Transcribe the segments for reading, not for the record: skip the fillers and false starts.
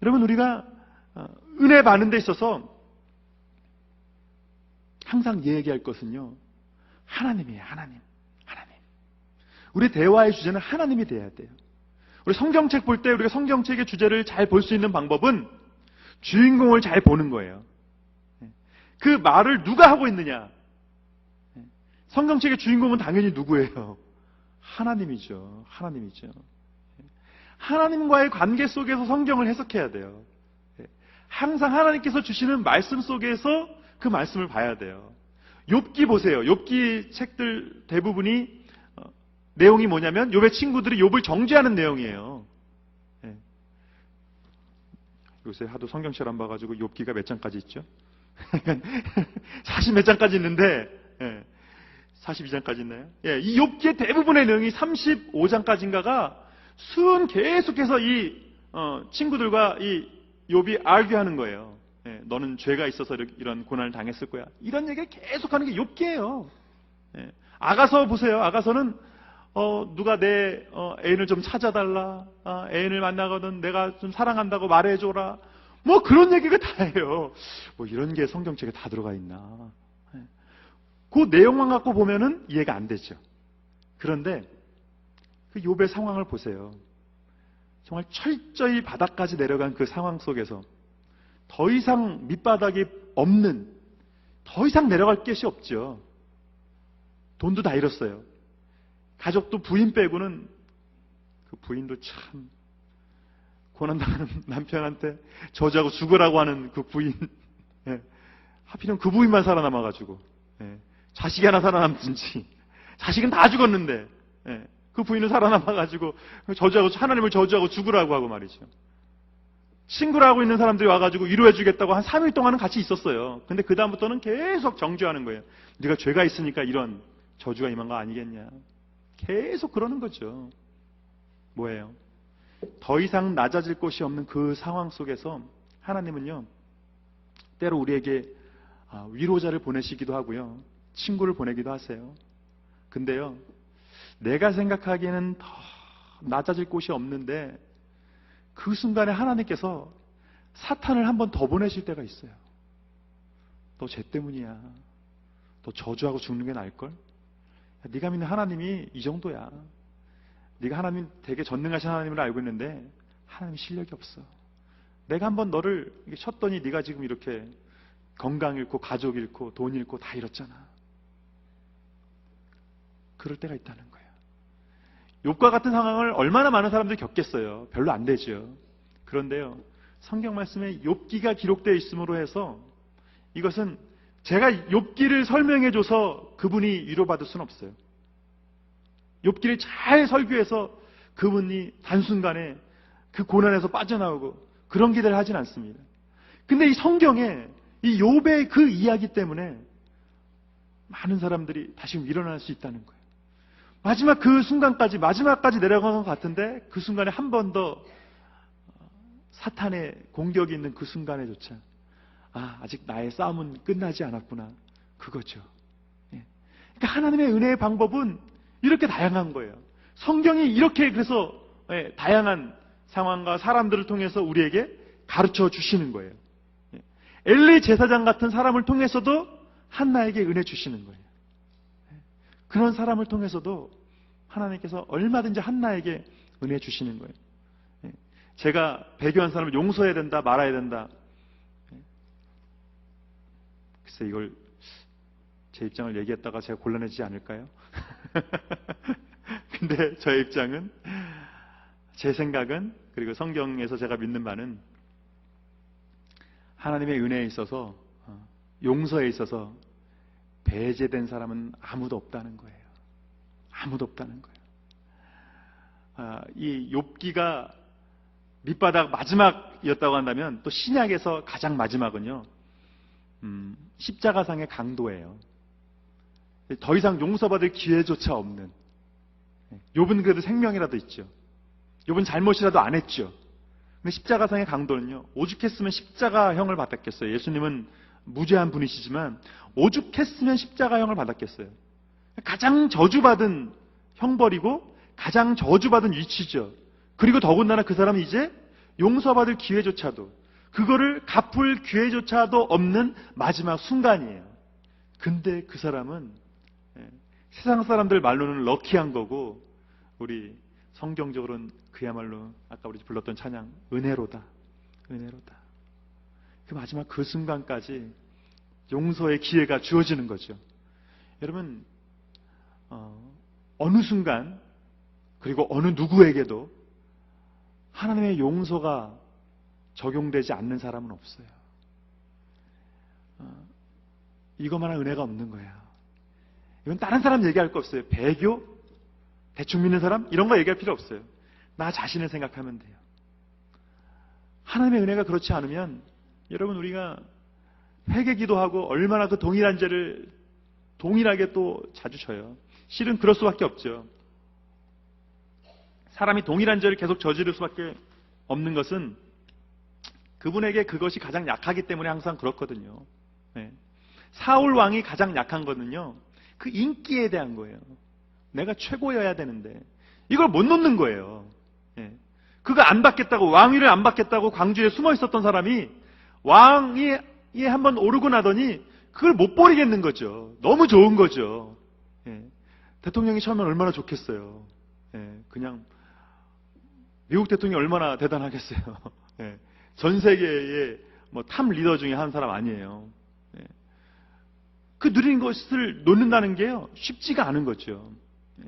여러분, 우리가 은혜 받는 데 있어서 항상 얘기할 것은요, 하나님이에요. 하나님. 우리 대화의 주제는 하나님이 돼야 돼요. 우리 성경책 볼 때 우리가 성경책의 주제를 잘 볼 수 있는 방법은 주인공을 잘 보는 거예요. 그 말을 누가 하고 있느냐? 성경책의 주인공은 당연히 누구예요? 하나님이죠. 하나님과의 관계 속에서 성경을 해석해야 돼요. 항상 하나님께서 주시는 말씀 속에서 그 말씀을 봐야 돼요. 욥기 보세요. 욥기 책들 대부분이 내용이 뭐냐면 욥의 친구들이 욥을 정죄하는 내용이에요. 요새 하도 성경책 안 봐가지고 욥기가 몇 장까지 있죠? 40 몇 장까지 있는데 42장까지 있나요? 이 욥기의 대부분의 내용이 35장까지인가가 계속해서 이 친구들과 이 욥이 argue 거예요. 너는 죄가 있어서 이런 고난을 당했을 거야. 이런 얘기를 계속하는 게 욥기예요. 아가서 보세요. 아가서는 누가 내 애인을 좀 찾아달라. 애인을 만나거든 내가 좀 사랑한다고 말해줘라. 뭐 그런 얘기가 다예요. 뭐 이런 게 성경책에 다 들어가 있나. 그 내용만 갖고 보면은 이해가 안 되죠. 그런데 그 욥의 상황을 보세요. 정말 철저히 바닥까지 내려간 그 상황 속에서 더 이상 밑바닥이 없는, 더 이상 내려갈 곳이 없죠. 돈도 다 잃었어요. 가족도 부인 빼고는, 그 부인도 참 고난당하는 남편한테 저주하고 죽으라고 하는 그 부인, 하필이면 그 부인만 살아남아가지고, 자식이 하나 살아남든지, 자식은 다 죽었는데 그 부인은 살아남아가지고 저주하고, 하나님을 저주하고 죽으라고 하고 말이죠. 친구라고 있는 사람들이 와가지고 위로해주겠다고 한 3일 동안은 같이 있었어요. 근데 그 다음부터는 계속 정죄하는 거예요. 네가 죄가 있으니까 이런 저주가 임한 거 아니겠냐. 계속 그러는 거죠. 뭐예요? 더 이상 낮아질 곳이 없는 그 상황 속에서 하나님은요, 때로 우리에게 위로자를 보내시기도 하고요, 친구를 보내기도 하세요. 근데요, 내가 생각하기에는 더 낮아질 곳이 없는데 그 순간에 하나님께서 사탄을 한 번 더 보내실 때가 있어요. 너 죄 때문이야. 너 저주하고 죽는 게 나을걸? 네가 믿는 하나님이 이 정도야. 네가 하나님 되게 전능하신 하나님을 알고 있는데 하나님 실력이 없어. 내가 한번 너를 쳤더니 네가 지금 이렇게 건강 잃고 가족 잃고 돈 잃고 다 잃었잖아. 그럴 때가 있다는 거예요. 욥과 같은 상황을 얼마나 많은 사람들이 겪겠어요. 별로 안 되죠. 그런데요, 성경 말씀에 욥기가 기록되어 있음으로 해서 이것은 제가 욥기를 설명해줘서 그분이 위로받을 수는 없어요. 욥기를 잘 설교해서 그분이 단순간에 그 고난에서 빠져나오고 그런 기대를 하진 않습니다. 근데 이 성경에 이 욥의 그 이야기 때문에 많은 사람들이 다시 일어날 수 있다는 거예요. 마지막 그 순간까지, 마지막까지 내려간 것 같은데 그 순간에 한 번 더 사탄의 공격이 있는 그 순간에조차 아직 나의 싸움은 끝나지 않았구나. 그거죠. 그러니까 하나님의 은혜의 방법은 이렇게 다양한 거예요. 성경이 이렇게 그래서 다양한 상황과 사람들을 통해서 우리에게 가르쳐 주시는 거예요. 엘리 제사장 같은 사람을 통해서도 한나에게 은혜 주시는 거예요. 그런 사람을 통해서도 하나님께서 얼마든지 한나에게 은혜 주시는 거예요. 제가 배교한 사람을 용서해야 된다, 말아야 된다. 글쎄, 이걸 제 입장을 얘기했다가 제가 곤란해지지 않을까요? 근데 저의 입장은, 제 생각은, 그리고 성경에서 제가 믿는 바는 하나님의 은혜에 있어서, 용서에 있어서 배제된 사람은 아무도 없다는 거예요. 아무도 없다는 거예요. 이 욥기가 밑바닥 마지막이었다고 한다면 또 신약에서 가장 마지막은요, 십자가상의 강도예요. 더 이상 용서받을 기회조차 없는. 욥은 그래도 생명이라도 있죠. 욥은 잘못이라도 안 했죠. 근데 십자가상의 강도는요, 오죽했으면 십자가형을 받았겠어요. 예수님은 무죄한 분이시지만 오죽했으면 십자가형을 받았겠어요. 가장 저주받은 형벌이고 가장 저주받은 위치죠. 그리고 더군다나 그 사람은 이제 용서받을 기회조차도, 그거를 갚을 기회조차도 없는 마지막 순간이에요. 근데 그 사람은 세상 사람들 말로는 럭키한 거고, 우리 성경적으로는 그야말로 아까 우리 불렀던 찬양, 은혜로다. 은혜로다. 그 마지막 그 순간까지 용서의 기회가 주어지는 거죠. 여러분, 어느 순간, 그리고 어느 누구에게도 하나님의 용서가 적용되지 않는 사람은 없어요. 이것만한 은혜가 없는 거예요. 이건 다른 사람 얘기할 거 없어요. 배교, 대충 믿는 사람, 이런 거 얘기할 필요 없어요. 나 자신을 생각하면 돼요. 하나님의 은혜가 그렇지 않으면 여러분, 우리가 회개 기도하고 얼마나 그 동일한 죄를 동일하게 또 자주 져요. 실은 그럴 수밖에 없죠. 사람이 동일한 죄를 계속 저지를 수밖에 없는 것은 그분에게 그것이 가장 약하기 때문에 항상 그렇거든요. 네. 사울 왕이 가장 약한 거는요, 그 인기에 대한 거예요. 내가 최고여야 되는데 이걸 못 놓는 거예요. 네. 그거 안 받겠다고, 왕위를 안 받겠다고 광주에 숨어 있었던 사람이 왕이 한번 오르고 나더니 그걸 못 버리겠는 거죠. 너무 좋은 거죠. 예. 대통령이 처음엔 얼마나 좋겠어요. 예. 그냥 미국 대통령이 얼마나 대단하겠어요. 예. 전 세계의 탑 리더 중에 한 사람 아니에요. 예. 그 누린 것을 놓는다는 게요, 쉽지가 않은 거죠. 예.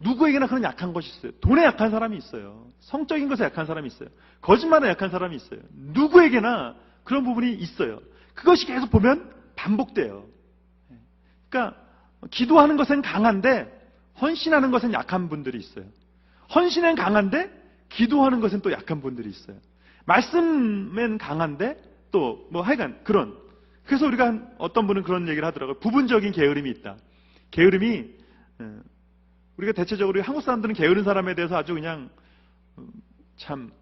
누구에게나 그런 약한 것이 있어요. 돈에 약한 사람이 있어요. 성적인 것에 약한 사람이 있어요. 거짓말에 약한 사람이 있어요. 누구에게나 그런 부분이 있어요. 그것이 계속 보면 반복돼요. 그러니까 기도하는 것은 강한데 헌신하는 것은 약한 분들이 있어요. 헌신은 강한데 기도하는 것은 또 약한 분들이 있어요. 말씀은 강한데 또 하여간 그런. 그래서 우리가 어떤 분은 그런 얘기를 하더라고요. 부분적인 게으름이 있다. 게으름이, 우리가 대체적으로 한국 사람들은 게으른 사람에 대해서 아주 그냥 참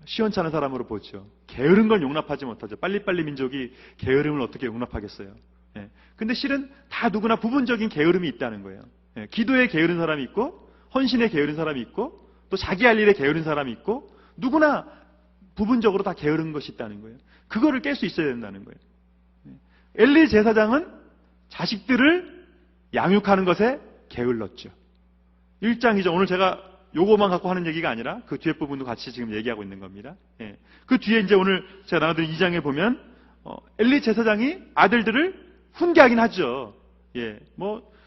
시원찮은 사람으로 보죠. 게으른 건 용납하지 못하죠. 빨리빨리 민족이 게으름을 어떻게 용납하겠어요. 예. 근데 실은 다 누구나 부분적인 게으름이 있다는 거예요. 예. 기도에 게으른 사람이 있고, 헌신에 게으른 사람이 있고, 또 자기 할 일에 게으른 사람이 있고, 누구나 부분적으로 다 게으른 것이 있다는 거예요. 그거를 깰 수 있어야 된다는 거예요. 예. 엘리 제사장은 자식들을 양육하는 것에 게을렀죠. 1장이죠. 오늘 제가 요거만 갖고 하는 얘기가 아니라 그 뒤에 부분도 같이 지금 얘기하고 있는 겁니다. 예. 그 뒤에 이제 오늘 제가 나눠드린 2장에 보면 엘리 제사장이 아들들을 훈계하긴 하죠. 예.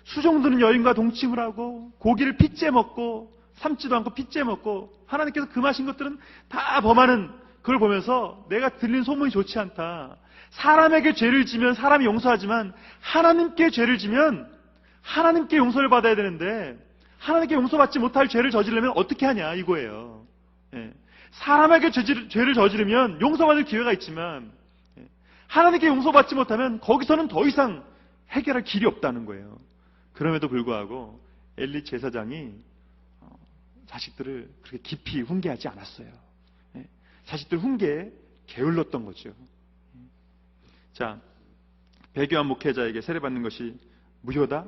수종 드는 여인과 동침을 하고 고기를 핏째 먹고 삶지도 않고 핏째 먹고, 하나님께서 금하신 것들은 다 범하는 그걸 보면서 내가 들린 소문이 좋지 않다. 사람에게 죄를 지면 사람이 용서하지만 하나님께 죄를 지면 하나님께 용서를 받아야 되는데 하나님께 용서받지 못할 죄를 저지르면 어떻게 하냐 이거예요. 예. 사람에게 죄를 저지르면 용서받을 기회가 있지만 하나님께 용서받지 못하면 거기서는 더 이상 해결할 길이 없다는 거예요. 그럼에도 불구하고 엘리 제사장이 자식들을 그렇게 깊이 훈계하지 않았어요. 예. 자식들 훈계에 게을렀던 거죠. 자, 배교한 목회자에게 세례받는 것이 무효다?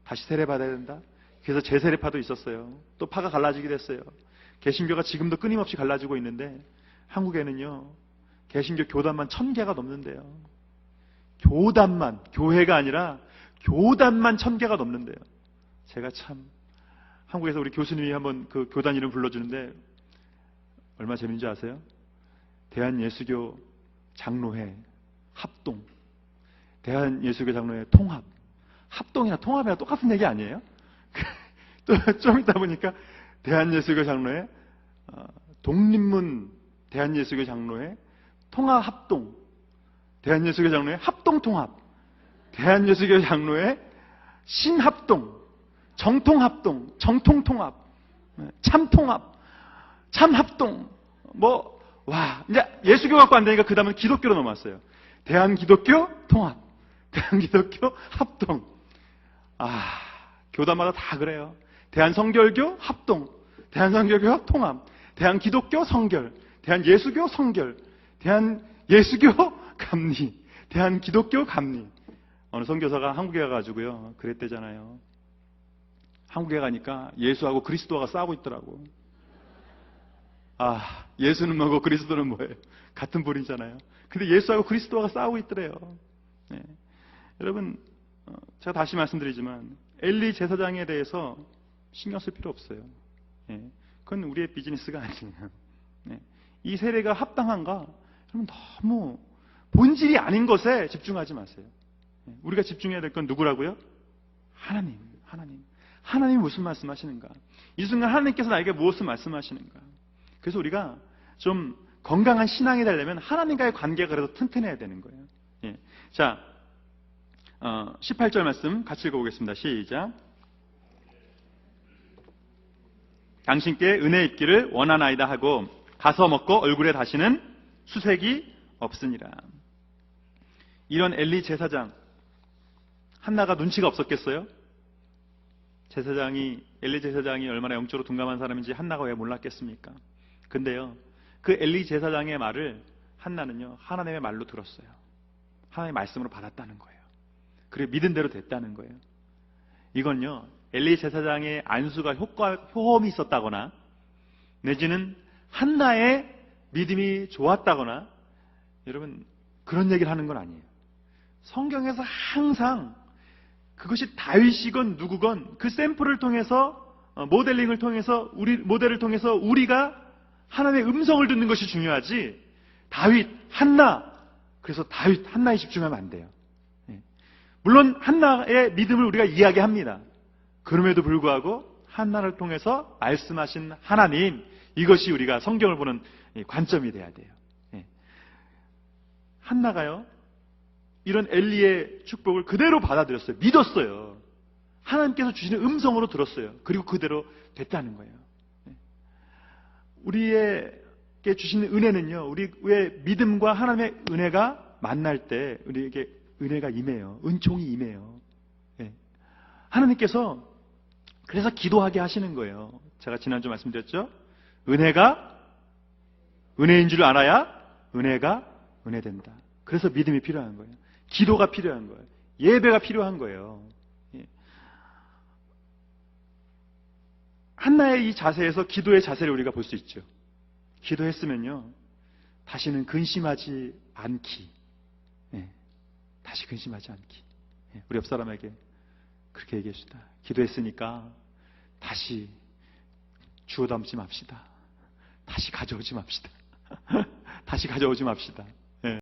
다시 세례받아야 된다? 그래서 재세례파도 있었어요. 또 파가 갈라지게 됐어요. 개신교가 지금도 끊임없이 갈라지고 있는데 한국에는요, 개신교 교단만 1000개가 넘는데요. 교단만, 교회가 아니라 교단만 1000개가 넘는데요. 제가 참 한국에서 우리 교수님이 한번 그 교단 이름 불러주는데 얼마나 재밌는지 아세요? 대한예수교 장로회 합동, 대한예수교 장로회 통합. 합동이나 통합이나 똑같은 얘기 아니에요? 또 좀 이따 보니까 대한예수교 장로회 독립문 대한예수교 장로회 통합 합동, 대한예수교 장로회 합동 통합, 대한예수교 장로회 신합동, 정통합동, 정통통합, 참통합, 참합동, 이제 예수교 갖고 안 되니까 그 다음은 기독교로 넘어왔어요. 대한기독교 통합, 대한기독교 합동. 교단마다 다 그래요. 대한성결교 합동, 대한성결교 통합, 대한기독교 성결, 대한예수교 성결, 대한예수교 감리, 대한기독교 감리. 어느 선교사가 한국에 가가지고요, 그랬대잖아요. 한국에 가니까 예수하고 그리스도가 싸우고 있더라고. 예수는 뭐고 그리스도는 뭐예요? 같은 분이잖아요. 근데 예수하고 그리스도가 싸우고 있더래요. 네. 여러분, 제가 다시 말씀드리지만 엘리 제사장에 대해서 신경 쓸 필요 없어요. 네. 그건 우리의 비즈니스가 아니에요. 네. 이 세례가 합당한가? 여러분, 너무 본질이 아닌 것에 집중하지 마세요. 네. 우리가 집중해야 될 건 누구라고요? 하나님. 하나님이 무슨 말씀하시는가? 이 순간 하나님께서 나에게 무엇을 말씀하시는가? 그래서 우리가 좀 건강한 신앙이 되려면 하나님과의 관계가 그래도 튼튼해야 되는 거예요. 예. 자, 18절 말씀 같이 읽어보겠습니다. 시작. 당신께 은혜 있기를 원하나이다 하고 가서 먹고 얼굴에 다시는 수색이 없으니라. 이런 엘리 제사장, 한나가 눈치가 없었겠어요? 엘리 제사장이 얼마나 영적으로 둔감한 사람인지 한나가 왜 몰랐겠습니까? 근데요, 그 엘리 제사장의 말을 한나는요, 하나님의 말로 들었어요. 하나님의 말씀으로 받았다는 거예요. 그리고 믿은 대로 됐다는 거예요. 이건요, 엘리 제사장의 안수가 효험이 있었다거나, 내지는 한나의 믿음이 좋았다거나, 여러분, 그런 얘기를 하는 건 아니에요. 성경에서 항상 그것이 다윗이건 누구건 그 샘플을 통해서, 모델링을 통해서, 모델을 통해서 우리가 하나님의 음성을 듣는 것이 중요하지, 다윗, 한나, 그래서 다윗, 한나에 집중하면 안 돼요. 물론 한나의 믿음을 우리가 이야기합니다. 그럼에도 불구하고 한나를 통해서 말씀하신 하나님, 이것이 우리가 성경을 보는 관점이 돼야 돼요. 한나가요, 이런 엘리의 축복을 그대로 받아들였어요. 믿었어요. 하나님께서 주시는 음성으로 들었어요. 그리고 그대로 됐다는 거예요. 우리에게 주시는 은혜는요, 우리의 믿음과 하나님의 은혜가 만날 때 우리에게 은혜가 임해요. 은총이 임해요. 하나님께서 그래서 기도하게 하시는 거예요. 제가 지난주 말씀드렸죠? 은혜가 은혜인 줄 알아야 은혜가 은혜된다. 그래서 믿음이 필요한 거예요. 기도가 필요한 거예요. 예배가 필요한 거예요. 한나의 이 자세에서 기도의 자세를 우리가 볼 수 있죠. 기도했으면요, 다시는 근심하지 않기. 다시 근심하지 않기. 우리 옆 사람에게 그렇게 얘기해주다. 기도했으니까 다시 주워 담지 맙시다. 다시 가져오지 맙시다. 다시 가져오지 맙시다.